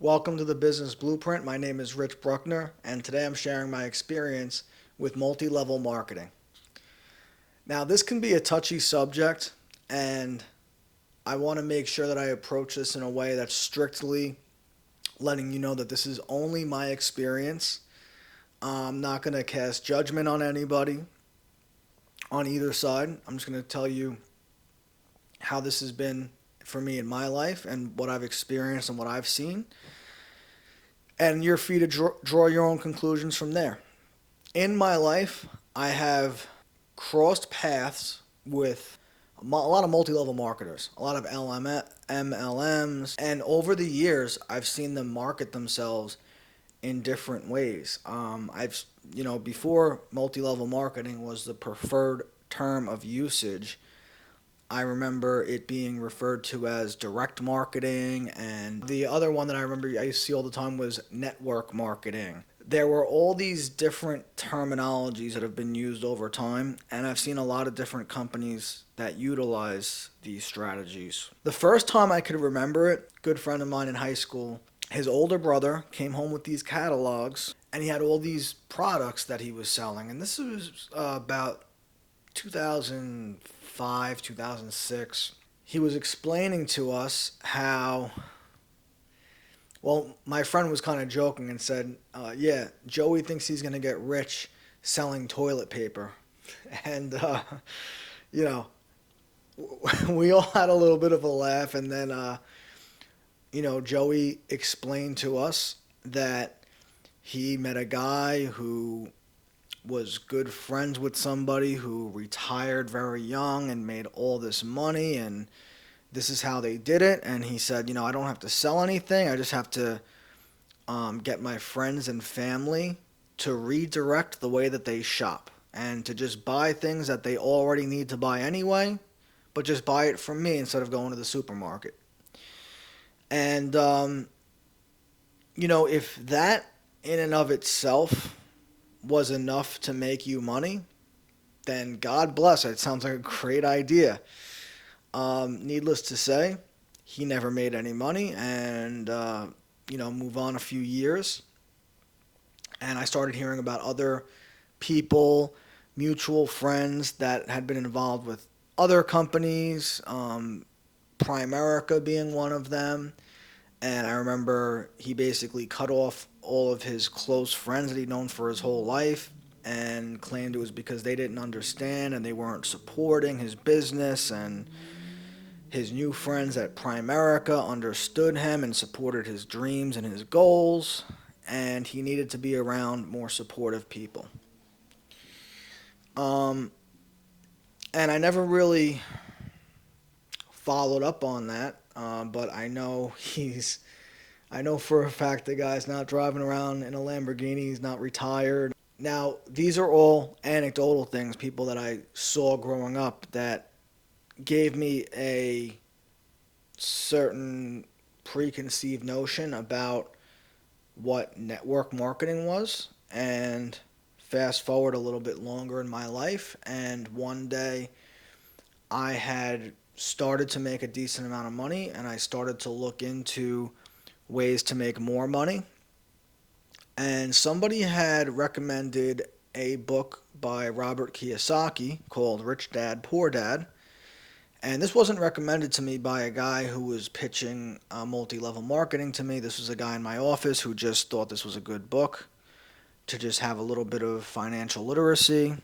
Welcome to the Business Blueprint. My name is Rich Bruckner, and today I'm sharing my experience with multi-level marketing. Now, this can be a touchy subject, and I want to make sure that I approach this in a way that's strictly letting you know that this is only my experience. I'm not going to cast judgment on anybody on either side. I'm just going to tell you how this has been for me in my life and what I've experienced and what I've seen. And you're free to draw your own conclusions from there. In my life, I have crossed paths with a lot of multi-level marketers, a lot of MLMs, and over the years, I've seen them market themselves in different ways. Before multi-level marketing was the preferred term of usage, I remember it being referred to as direct marketing, and the other one that I remember I used to see all the time was network marketing. There were all these different terminologies that have been used over time, and I've seen a lot of different companies that utilize these strategies. The first time I could remember it, a good friend of mine in high school, his older brother came home with these catalogs, and he had all these products that he was selling, and this was about 2005, 2006. He was explaining to us how, well, my friend was kind of joking and said, yeah, Joey thinks he's going to get rich selling toilet paper. And, you know, we all had a little bit of a laugh. And then, Joey explained to us that he met a guy who was good friends with somebody who retired very young and made all this money, and this is how they did it. And he said, I don't have to sell anything. I just have to get my friends and family to redirect the way that they shop and to just buy things that they already need to buy anyway, but just buy it from me instead of going to the supermarket. And, if that in and of itself was enough to make you money, then God bless it. It sounds like a great idea. Needless to say, he never made any money, and move on a few years, and I started hearing about other people, mutual friends that had been involved with other companies, Primerica being one of them. And I remember he basically cut off all of his close friends that he'd known for his whole life and claimed it was because they didn't understand and they weren't supporting his business. And his new friends at Primerica understood him and supported his dreams and his goals. And he needed to be around more supportive people. And I never really followed up on that. But I know for a fact the guy's not driving around in a Lamborghini. He's not retired. Now, these are all anecdotal things, people that I saw growing up that gave me a certain preconceived notion about what network marketing was. And fast forward a little bit longer in my life, and one day I had started to make a decent amount of money, and I started to look into ways to make more money. And somebody had recommended a book by Robert Kiyosaki called Rich Dad, Poor Dad. And this wasn't recommended to me by a guy who was pitching multi-level marketing to me. This was a guy in my office who just thought this was a good book to just have a little bit of financial literacy.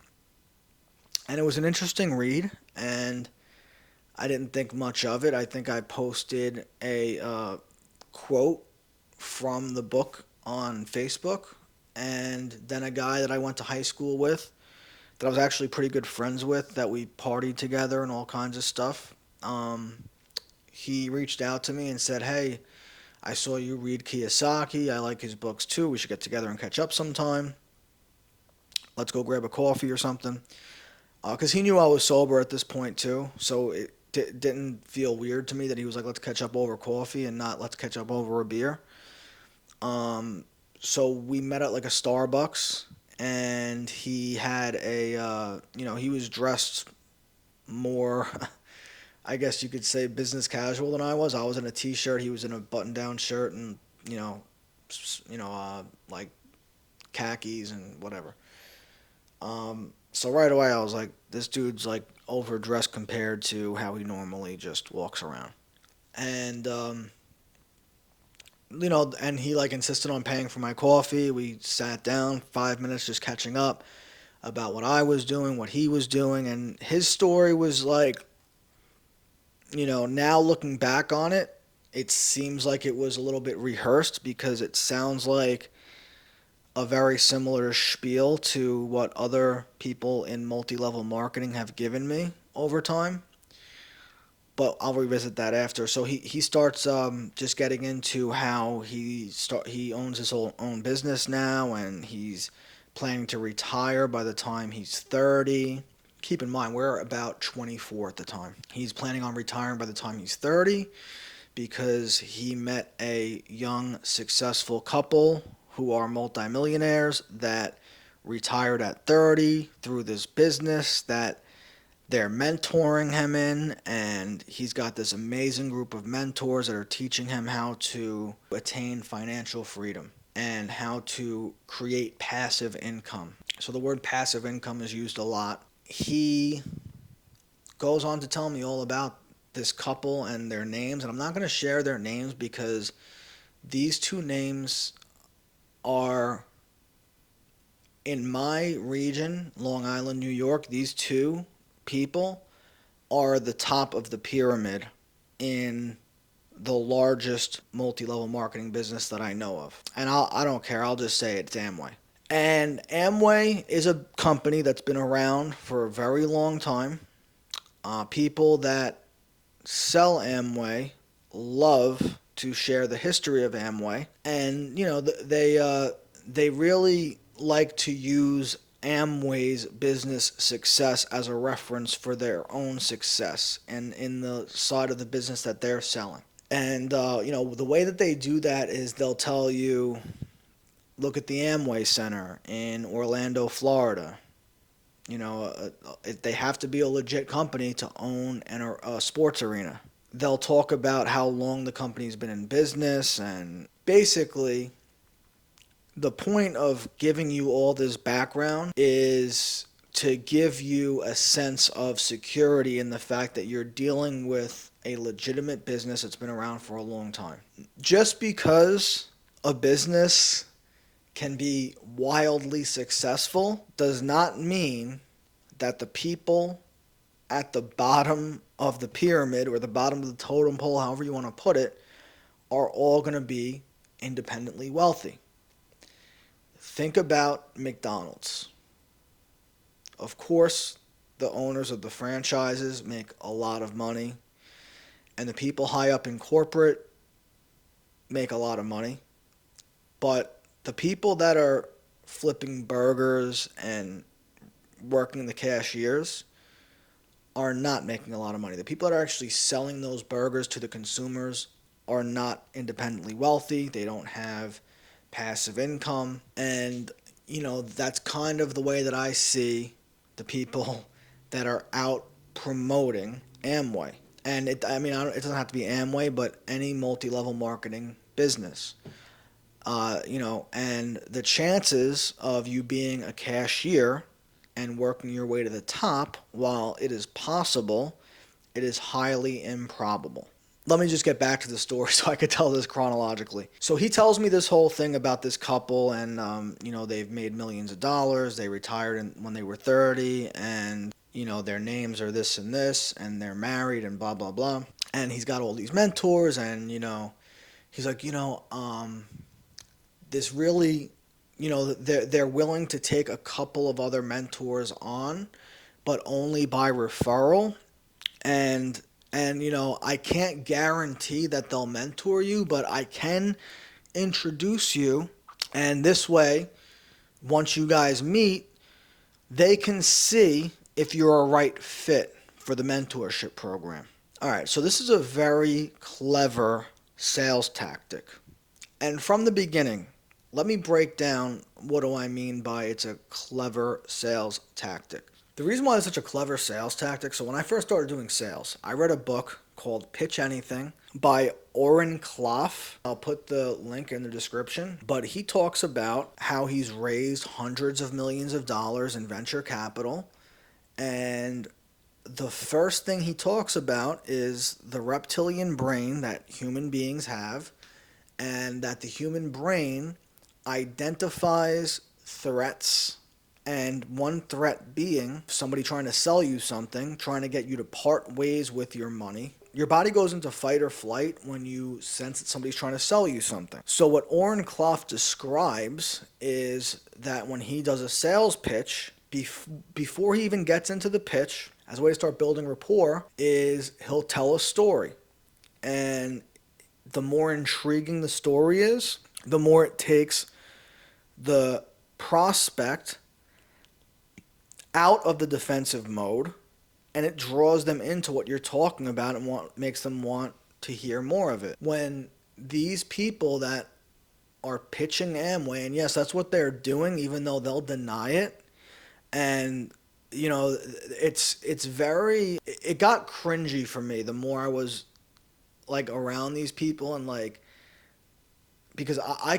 And it was an interesting read, and I didn't think much of it. I think I posted a quote from the book on Facebook, and then a guy that I went to high school with, that I was actually pretty good friends with, that we partied together and all kinds of stuff, he reached out to me and said, hey, I saw you read Kiyosaki. I like his books too. We should get together and catch up sometime. Let's go grab a coffee or something. Because he knew I was sober at this point too, so it didn't feel weird to me that he was like, let's catch up over coffee and not let's catch up over a beer. So we met at like a Starbucks, and he had he was dressed more, I guess you could say, business casual than I was. I was in a t-shirt, he was in a button-down shirt and you know, like khakis and whatever. So right away I was like, this dude's like overdressed compared to how he normally just walks around. And and he like insisted on paying for my coffee. We sat down 5 minutes just catching up about what I was doing, what he was doing, and his story was like, now looking back on it, it seems like it was a little bit rehearsed because it sounds like a very similar spiel to what other people in multi-level marketing have given me over time. But I'll revisit that after. So he starts just getting into how he owns his own business now, and he's planning to retire by the time he's 30. Keep in mind we're about 24 at the time. He's planning on retiring by the time he's 30 because he met a young successful couple who are multimillionaires that retired at 30 through this business that they're mentoring him in, and he's got this amazing group of mentors that are teaching him how to attain financial freedom and how to create passive income. So the word passive income is used a lot. He goes on to tell me all about this couple and their names, and I'm not going to share their names because these two names are in my region, Long Island, New York. These two people are the top of the pyramid in the largest multi-level marketing business that I know of. And I don't care. I'll just say it's Amway. And Amway is a company that's been around for a very long time. People that sell Amway love to share the history of Amway, and they really like to use Amway's business success as a reference for their own success and in the side of the business that they're selling. And the way that they do that is they'll tell you, look at the Amway Center in Orlando, Florida. They have to be a legit company to own a sports arena. They'll talk about how long the company's been in business, and basically the point of giving you all this background is to give you a sense of security in the fact that you're dealing with a legitimate business that's been around for a long time. Just because a business can be wildly successful does not mean that the people at the bottom of the pyramid or the bottom of the totem pole, however you want to put it, are all going to be independently wealthy. Think about McDonald's. Of course, the owners of the franchises make a lot of money, and the people high up in corporate make a lot of money. But the people that are flipping burgers and working the cashiers are not making a lot of money. The people that are actually selling those burgers to the consumers are not independently wealthy. They don't have passive income. And, that's kind of the way that I see the people that are out promoting Amway. And it doesn't have to be Amway, but any multi-level marketing business. And the chances of you being a cashier and working your way to the top, while it is possible, it is highly improbable. Let me just get back to the story so I could tell this chronologically. So he tells me this whole thing about this couple, and they've made millions of dollars. They retired when they were 30, and their names are this and this, and they're married, and blah blah blah. And he's got all these mentors, and he's like, this really, they're willing to take a couple of other mentors on, but only by referral. And I can't guarantee that they'll mentor you, but I can introduce you. And this way, once you guys meet, they can see if you're a right fit for the mentorship program. All right, so this is a very clever sales tactic. And from the beginning, let me break down what do I mean by it's a clever sales tactic. The reason why it's such a clever sales tactic, so when I first started doing sales, I read a book called Pitch Anything by Oren Klaff. I'll put the link in the description. But he talks about how he's raised hundreds of millions of dollars in venture capital. And the first thing he talks about is the reptilian brain that human beings have, and that the human brain identifies threats, and one threat being somebody trying to sell you something, trying to get you to part ways with your money. Your body goes into fight or flight when you sense that somebody's trying to sell you something. So what Oren Klaff describes is that when he does a sales pitch, before he even gets into the pitch, as a way to start building rapport, is he'll tell a story. And the more intriguing the story is, the more it takes the prospect out of the defensive mode, and it draws them into what you're talking about and makes them want to hear more of it. When these people that are pitching Amway, and yes, that's what they're doing, even though they'll deny it, and you know, it got cringy for me the more I was like around these people, and like, because I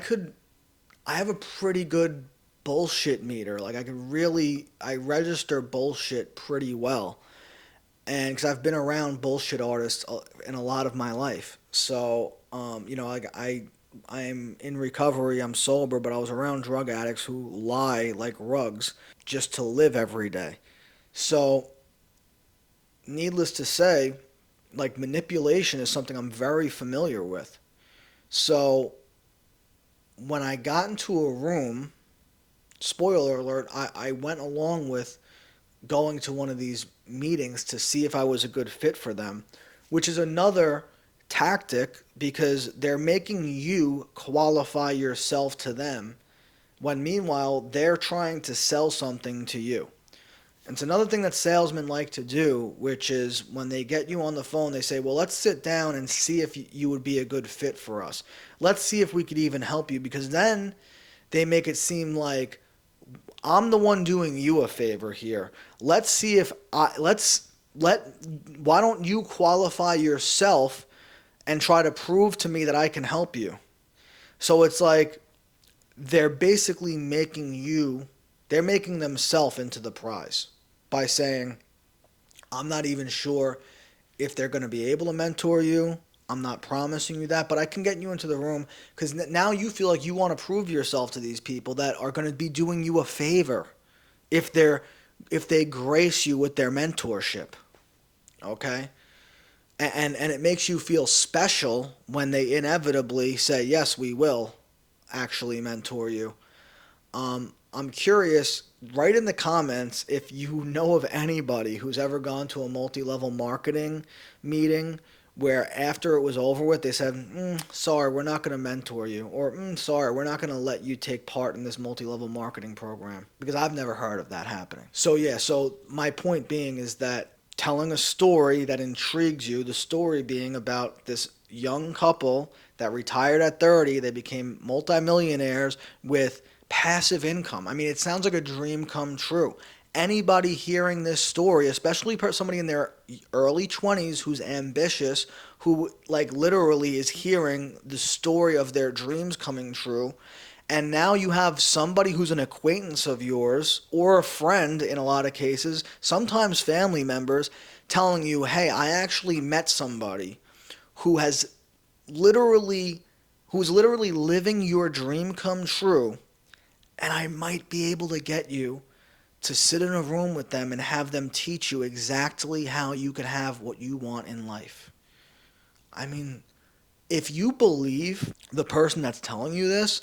have a pretty good bullshit meter. Like I register bullshit pretty well. And because I've been around bullshit artists in a lot of my life. So, like I'm in recovery, I'm sober, but I was around drug addicts who lie like rugs just to live every day. So, needless to say, like manipulation is something I'm very familiar with. So, when I got into a room, spoiler alert, I went along with going to one of these meetings to see if I was a good fit for them, which is another tactic because they're making you qualify yourself to them when meanwhile they're trying to sell something to you. And it's another thing that salesmen like to do, which is when they get you on the phone, they say, well, let's sit down and see if you would be a good fit for us. Let's see if we could even help you, because then they make it seem like I'm the one doing you a favor here. Let's see if why don't you qualify yourself and try to prove to me that I can help you? So it's like they're basically they're making themselves into the prize by saying, I'm not even sure if they're going to be able to mentor you. I'm not promising you that, but I can get you into the room because now you feel like you want to prove yourself to these people that are going to be doing you a favor if they grace you with their mentorship. Okay? And it makes you feel special when they inevitably say, yes, we will actually mentor you. I'm curious, write in the comments if you know of anybody who's ever gone to a multi-level marketing meeting where after it was over with, they said, sorry, we're not going to mentor you, or sorry, we're not going to let you take part in this multi-level marketing program, because I've never heard of that happening. So my point being is that telling a story that intrigues you, the story being about this young couple that retired at 30, they became multimillionaires with passive income. I mean, it sounds like a dream come true. Anybody hearing this story, especially somebody in their early 20s who's ambitious, who like literally is hearing the story of their dreams coming true, and now you have somebody who's an acquaintance of yours or a friend in a lot of cases, sometimes family members, telling you, hey, I actually met somebody who's literally living your dream come true, and I might be able to get you to sit in a room with them and have them teach you exactly how you can have what you want in life. I mean, if you believe the person that's telling you this,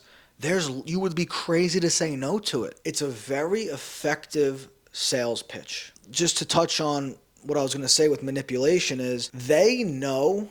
you would be crazy to say no to it. It's a very effective sales pitch. Just to touch on what I was going to say with manipulation is they know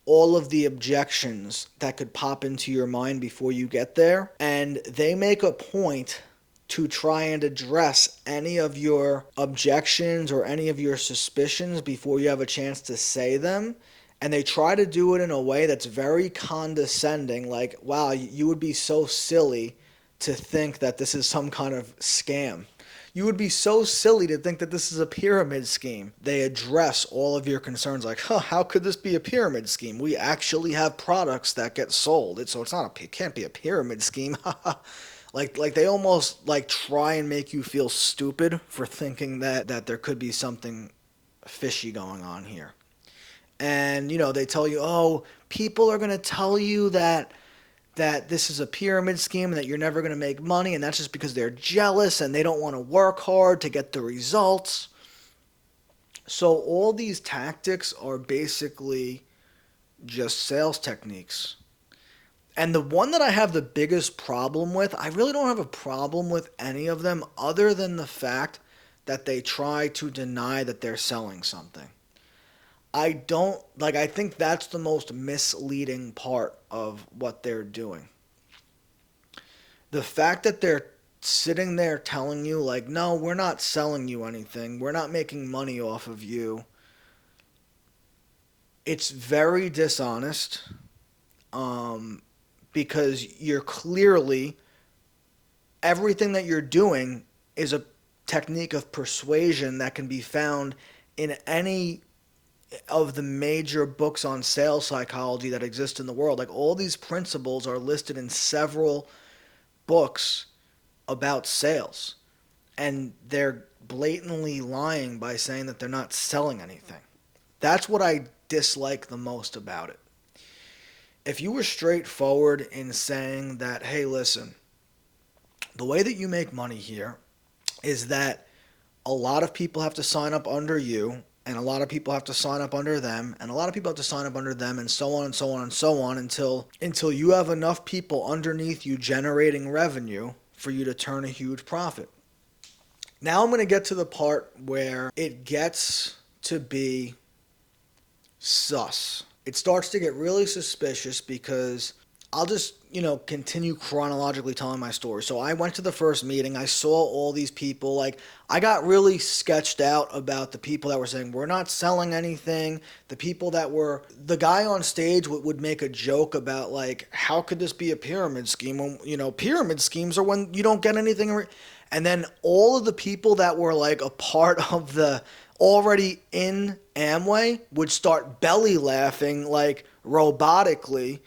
all of the objections that could pop into your mind before you get there, and they make a point to try and address any of your objections or any of your suspicions before you have a chance to say them. And they try to do it in a way that's very condescending, like, wow, you would be so silly to think that this is some kind of scam. You would be so silly to think that this is a pyramid scheme. They address all of your concerns like, how could this be a pyramid scheme? We actually have products that get sold. So it can't be a pyramid scheme. Like they almost like try and make you feel stupid for thinking that there could be something fishy going on here. And they tell you, oh, people are going to tell you that this is a pyramid scheme and that you're never going to make money, and that's just because they're jealous and they don't want to work hard to get the results. So all these tactics are basically just sales techniques. And the one that I have the biggest problem with, I really don't have a problem with any of them other than the fact that they try to deny that they're selling something. I think that's the most misleading part of what they're doing. The fact that they're sitting there telling you, like, no, we're not selling you anything, we're not making money off of you, it's very dishonest, because you're clearly, everything that you're doing is a technique of persuasion that can be found in any of the major books on sales psychology that exist in the world. Like, all these principles are listed in several books about sales, and they're blatantly lying by saying that they're not selling anything. That's what I dislike the most about it. If you were straightforward in saying that, hey, listen, the way that you make money here is that a lot of people have to sign up under you, and a lot of people have to sign up under them, and a lot of people have to sign up under them, and so on and so on and so on until you have enough people underneath you generating revenue for you to turn a huge profit. Now I'm going to get to the part where it gets to be sus. It starts to get really suspicious because I'll just, continue chronologically telling my story. So I went to the first meeting. I saw all these people. Like, I got really sketched out about the people that were saying, we're not selling anything. The guy on stage would make a joke about, like, how could this be a pyramid scheme? When, pyramid schemes are when you don't get anything. And then all of the people that were, like, a part of the already in Amway would start belly laughing, like, robotically.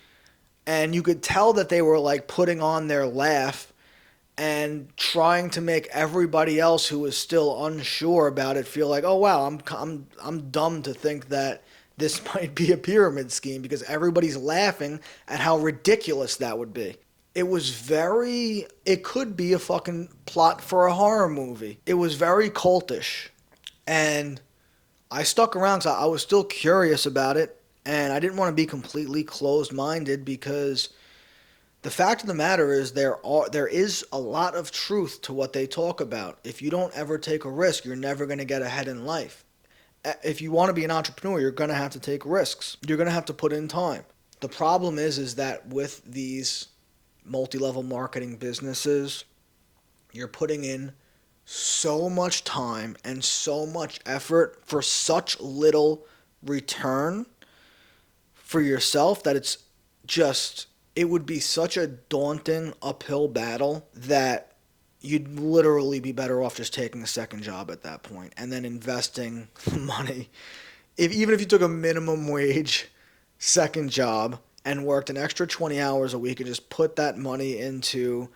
And you could tell that they were like putting on their laugh and trying to make everybody else who was still unsure about it feel like, oh wow, I'm dumb to think that this might be a pyramid scheme, because everybody's laughing at how ridiculous that would be. It could be a fucking plot for a horror movie. It was very cultish. And I stuck around because I was still curious about it. And I didn't want to be completely closed-minded, because the fact of the matter is there is a lot of truth to what they talk about. If you don't ever take a risk, you're never going to get ahead in life. If you want to be an entrepreneur, you're going to have to take risks. You're going to have to put in time. The problem is that with these multi-level marketing businesses, you're putting in so much time and so much effort for such little return for yourself that it would be such a daunting uphill battle that you'd literally be better off just taking a second job at that point and then investing money. Even if you took a minimum wage second job and worked an extra 20 hours a week and just put that money into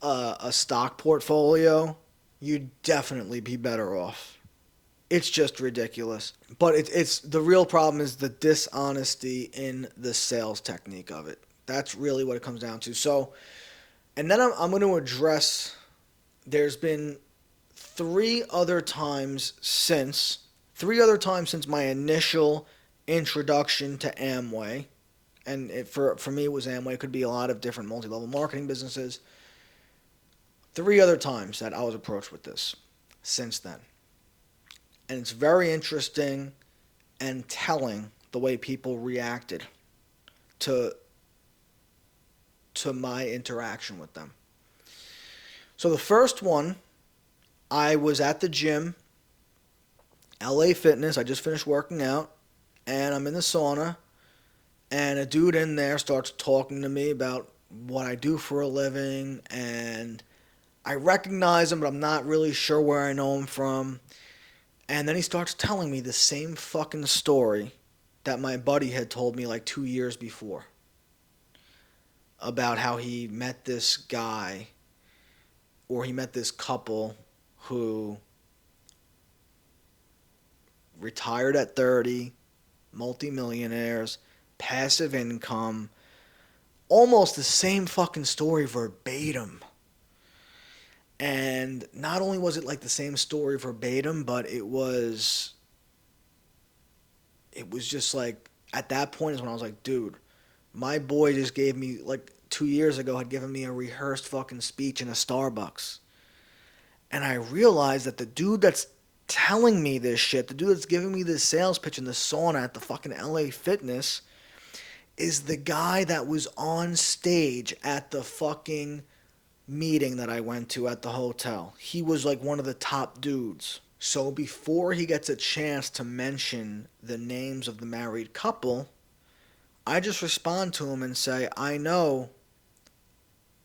a stock portfolio, you'd definitely be better off. It's just ridiculous. But it's the real problem is the dishonesty in the sales technique of it. That's really what it comes down to. So, and then I'm going to address, there's been three other times since my initial introduction to Amway, and for me it was Amway. It could be a lot of different multi-level marketing businesses. 3 other times that I was approached with this since then. And it's very interesting and telling the way people reacted to my interaction with them. So the first one, I was at the gym, LA Fitness. I just finished working out, and I'm in the sauna, and a dude in there starts talking to me about what I do for a living and I recognize him, but I'm not really sure where I know him from. And then he starts telling me the same fucking story that my buddy had told me like 2 years before about how he met this guy, or he met this couple who retired at 30, multimillionaires, passive income, almost the same fucking story verbatim. And not only was it like the same story verbatim, but it was just like, at that point is when I was like, dude, my boy just gave me, like 2 years ago, had given me a rehearsed fucking speech in a Starbucks. And I realized that the dude that's telling me this shit, the dude that's giving me this sales pitch in the sauna at the fucking LA Fitness, is the guy that was on stage at the fucking meeting that I went to at the hotel. He was like one of the top dudes. So before he gets a chance to mention the names of the married couple, I just respond to him and say, I know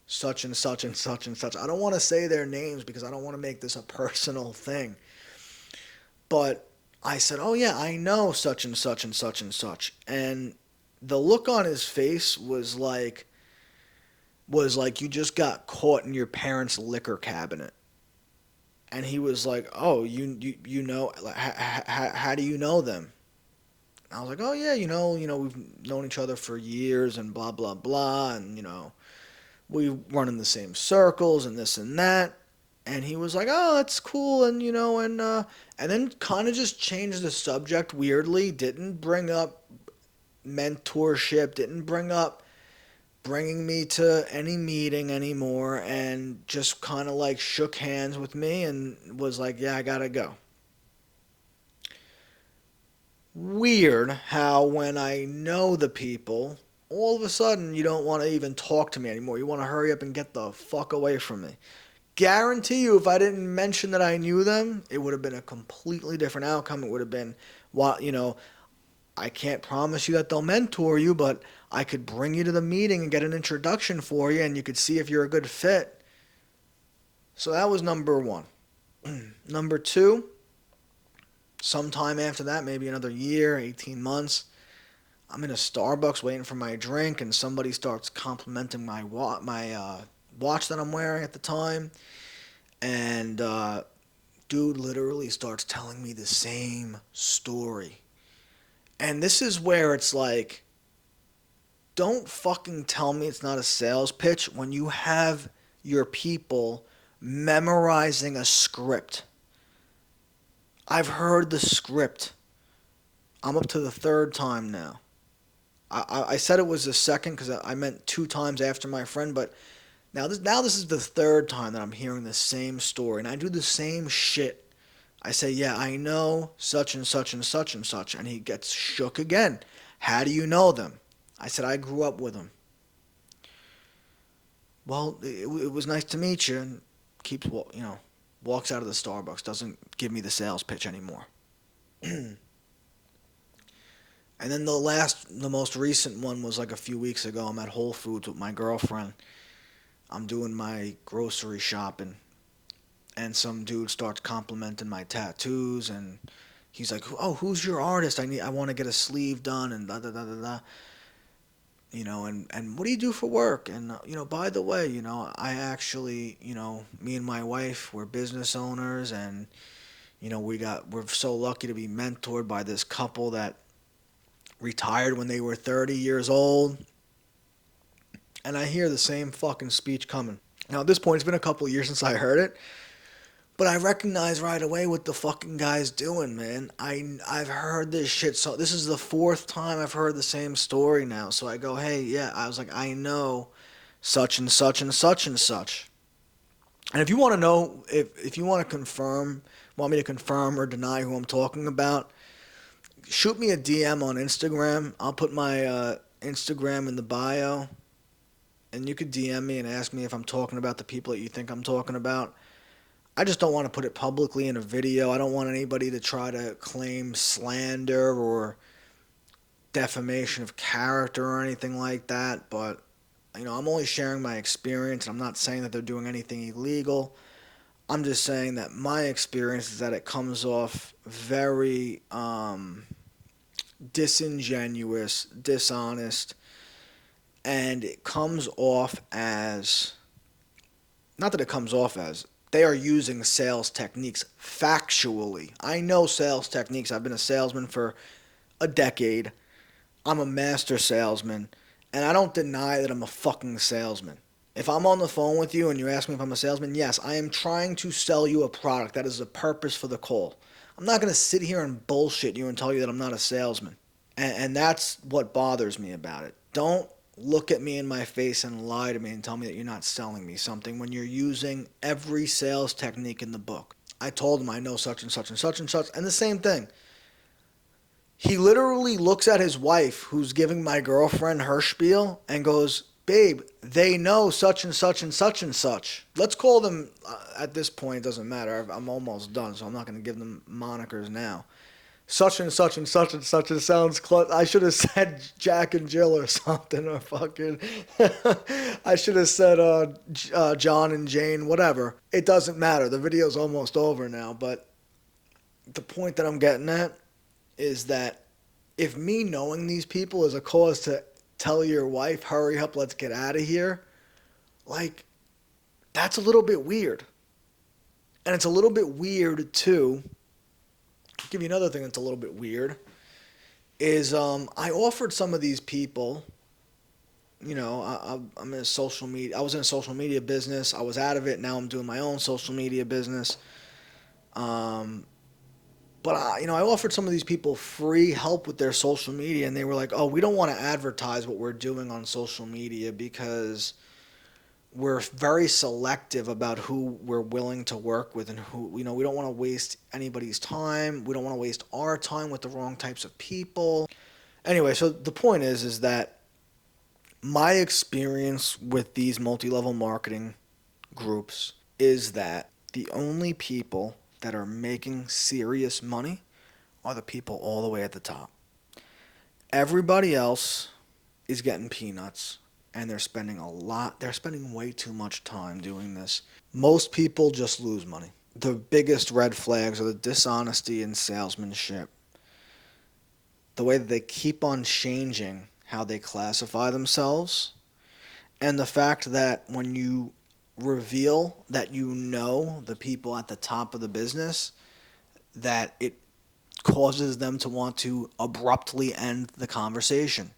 such and such and such and such. I don't want to say their names because I don't want to make this a personal thing. But I said, oh yeah, I know such and such and such and such. And the look on his face was like you just got caught in your parents' liquor cabinet. And he was like, oh, you know, like, how do you know them? I was like, oh yeah, we've known each other for years and blah blah blah, and we run in the same circles and this and that. And he was like, oh, that's cool, and then kind of just changed the subject weirdly. Didn't bring up mentorship. Didn't bring up bringing me to any meeting anymore, and just kind of like shook hands with me and was like, yeah, I gotta go. Weird how when I know the people, all of a sudden you don't want to even talk to me anymore. You want to hurry up and get the fuck away from me. Guarantee you, if I didn't mention that I knew them, it would have been a completely different outcome. It would have been, well, I can't promise you that they'll mentor you, but I could bring you to the meeting and get an introduction for you, and you could see if you're a good fit. So that was number one. Number two, sometime after that, maybe another year, 18 months, I'm in a Starbucks waiting for my drink, and somebody starts complimenting my watch that I'm wearing at the time. And dude literally starts telling me the same story. And this is where it's like, don't fucking tell me it's not a sales pitch when you have your people memorizing a script. I've heard the script. I'm up to the third time now. I said it was the second because I meant two times after my friend, but now this is the third time that I'm hearing the same story, and I do the same shit. I say, yeah, I know such and such and such and such, and he gets shook again. How do you know them? I said, I grew up with them. Well, it was nice to meet you, and walks out of the Starbucks, doesn't give me the sales pitch anymore. And then the most recent one was like a few weeks ago. I'm at Whole Foods with my girlfriend. I'm doing my grocery shopping, and some dude starts complimenting my tattoos, and he's like, "Oh, who's your artist? I want to get a sleeve done, and da da da da da." And what do you do for work? And by the way, I actually, me and my wife, we're business owners, and we're so lucky to be mentored by this couple that retired when they were 30 years old. And I hear the same fucking speech coming. Now, at this point, it's been a couple of years since I heard it, but I recognize right away what the fucking guy's doing, man. I've heard this shit. So this is the fourth time I've heard the same story now. So I go, hey, yeah. I was like, I know such and such and such and such. And if you want to know, if you want me to confirm or deny who I'm talking about, shoot me a DM on Instagram. I'll put my Instagram in the bio, and you could DM me and ask me if I'm talking about the people that you think I'm talking about. I just don't want to put it publicly in a video. I don't want anybody to try to claim slander or defamation of character or anything like that. But I'm only sharing my experience. I'm not saying that they're doing anything illegal. I'm just saying that my experience is that it comes off very disingenuous, dishonest, and it comes off as, not that it comes off as, they are using sales techniques factually. I know sales techniques. I've been a salesman for a decade. I'm a master salesman, and I don't deny that I'm a fucking salesman. If I'm on the phone with you and you ask me if I'm a salesman, yes, I am trying to sell you a product. That is the purpose for the call. I'm not going to sit here and bullshit you and tell you that I'm not a salesman. And that's what bothers me about it. Don't look at me in my face and lie to me and tell me that you're not selling me something when you're using every sales technique in the book. I told him I know such and such and such and such, and the same thing. He literally looks at his wife, who's giving my girlfriend her spiel, and goes, babe, they know such and such and such and such. Let's call them, at this point, it doesn't matter. I'm almost done, so I'm not going to give them monikers now. Such and such and such and such. It sounds close. I should have said Jack and Jill or something, or fucking. I should have said John and Jane, whatever. It doesn't matter. The video's almost over now, but the point that I'm getting at is that if me knowing these people is a cause to tell your wife, hurry up, let's get out of here, like, that's a little bit weird. And it's a little bit weird, too. I'll give you another thing that's a little bit weird, is I offered some of these people, I'm in social media. I was in a social media business. I was out of it. Now I'm doing my own social media business. But I offered some of these people free help with their social media, and they were like, "Oh, we don't want to advertise what we're doing on social media because we're very selective about who we're willing to work with, and who, we don't want to waste anybody's time. We don't want to waste our time with the wrong types of people." Anyway, so the point is that my experience with these multi-level marketing groups is that the only people that are making serious money are the people all the way at the top. Everybody else is getting peanuts, and they're spending way too much time doing this. Most people just lose money. The biggest red flags are the dishonesty in salesmanship, the way that they keep on changing how they classify themselves, and the fact that when you reveal that you know the people at the top of the business, that it causes them to want to abruptly end the conversation.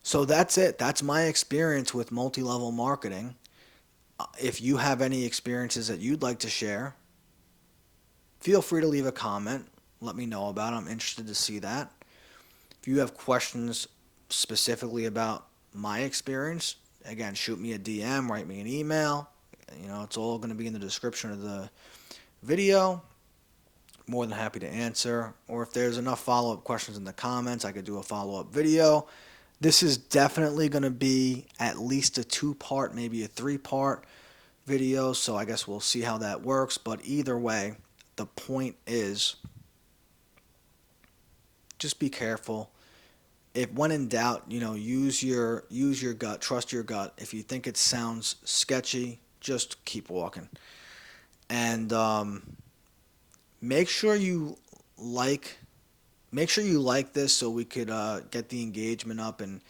So that's it. That's my experience with multi-level marketing. If you have any experiences that you'd like to share, feel free to leave a comment. Let me know about it. I'm interested to see that. If you have questions specifically about my experience, again, shoot me a DM, write me an email. It's all going to be in the description of the video. More than happy to answer. Or if there's enough follow-up questions in the comments, I could do a follow-up video. This is definitely going to be at least a 2-part, maybe a 3-part video, so I guess we'll see how that works. But either way, the point is, just be careful. If when in doubt, use your gut, trust your gut. If you think it sounds sketchy, just keep walking. And make sure you like this so we could get the engagement up and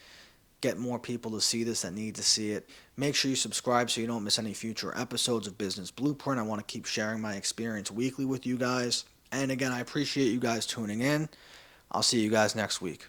get more people to see this that need to see it. Make sure you subscribe so you don't miss any future episodes of Business Blueprint. I want to keep sharing my experience weekly with you guys. And again, I appreciate you guys tuning in. I'll see you guys next week.